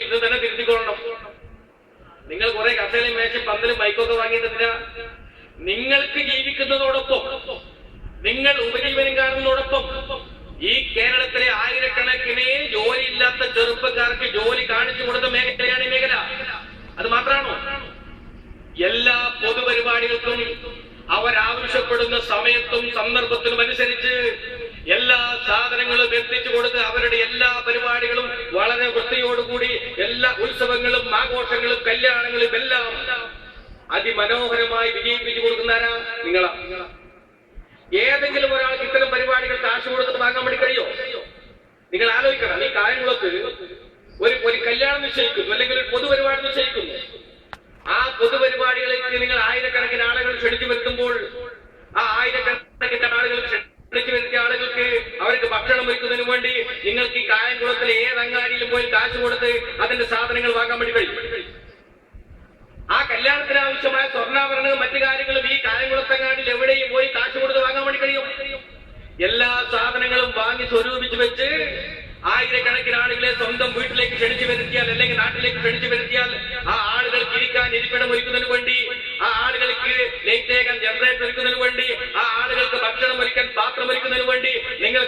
ഇത് തന്നെ തിരുത്തിക്കൊള്ളണം. നിങ്ങൾ കുറെ കസേലയും മേശയും പന്തലും ബൈക്കൊക്കെ വാങ്ങിയിട്ടില്ല. നിങ്ങൾക്ക് ജീവിക്കുന്നതോടൊപ്പം, നിങ്ങൾ ഉപജീവനം കാണുന്നതോടൊപ്പം ഈ കേരളത്തിലെ ആയിരക്കണക്കിന് ജോലിയില്ലാത്ത ചെറുപ്പക്കാർക്ക് ജോലി കാണിച്ചു കൊടുത്ത മേഖലയാണ് ഈ മേഖല. അത് മാത്രമാണോ? എല്ലാ പൊതുപരിപാടികൾക്കും അവരാവശ്യപ്പെടുന്ന സമയത്തും സന്ദർഭത്തിനും അനുസരിച്ച് എല്ലാ സാധനങ്ങളും എത്തിച്ചു കൊടുത്ത് അവരുടെ എല്ലാ പരിപാടികളും വളരെ വൃത്തിയോടുകൂടി എല്ലാ ഉത്സവങ്ങളും ആഘോഷങ്ങളും കല്യാണങ്ങളും എല്ലാം അതിമനോഹരമായി വിജയിപ്പിച്ചു കൊടുക്കുന്നവരാ നിങ്ങളാ. ഏതെങ്കിലും ഒരാൾക്ക് ഇത്തരം പരിപാടികൾ കാശ് കൊടുത്ത് വാങ്ങാൻ വേണ്ടി കഴിയോ? നിങ്ങൾ ആലോചിക്കണം. ഈ കാര്യങ്ങളൊക്കെ ഒരു കല്യാണം നിശ്ചയിക്കുന്നു, അല്ലെങ്കിൽ ഒരു പൊതുപരിപാടി നിശ്ചയിക്കുന്നു. ആ പൊതുപരിപാടികളിലേക്ക് നിങ്ങൾ ആയിരക്കണക്കിന് ആളുകൾ ക്ഷണിച്ചു വരുത്തുമ്പോൾ ആ ആയിരക്കണക്കിന് ആളുകൾ ക്ഷണിച്ചു വരുത്തിയ ആളുകൾക്ക് അവർക്ക് ഭക്ഷണം ഒരുക്കുന്നതിന് വേണ്ടി നിങ്ങൾക്ക് ഈ കായംകുളത്തിലെ ഏതങ്ങാടിയിലും പോയി കാശ് കൊടുത്ത് അതിന്റെ സാധനങ്ങൾ വാങ്ങാൻ വേണ്ടി കഴിയും. ആ കല്യാണത്തിന് ആവശ്യമായ സ്വർണ്ണാഭരണവും മറ്റു കാര്യങ്ങളും ഈ കായംകുളത്തങ്ങാടിയിൽ എവിടെയും പോയി കാശ് കൊടുത്ത് വാങ്ങാൻ വേണ്ടി കഴിയും. എല്ലാ സാധനങ്ങളും വാങ്ങി സ്വരൂപിച്ചു വെച്ച് ആയിരക്കണക്കിന് ആളുകളെ സ്വന്തം വീട്ടിലേക്ക് ക്ഷണിച്ചു വരുത്തിയാൽ, അല്ലെങ്കിൽ നാട്ടിലേക്ക് ക്ഷണിച്ചു വരുത്തിയാൽ, ആ ആളുകൾക്ക് ഇരിക്കാൻ ഇരിപ്പിടം ഒരുക്കുന്നതിന് വേണ്ടി, ആ ആളുകൾക്ക് ലൈറ്റ് ജനറേറ്റർ ഒരുക്കുന്നതിന് വേണ്ടി, ആ ആളുകൾക്ക് ഭക്ഷണം ഒരുക്കാൻ പാത്രം ഒരുക്കുന്നതിന് വേണ്ടി നിങ്ങൾ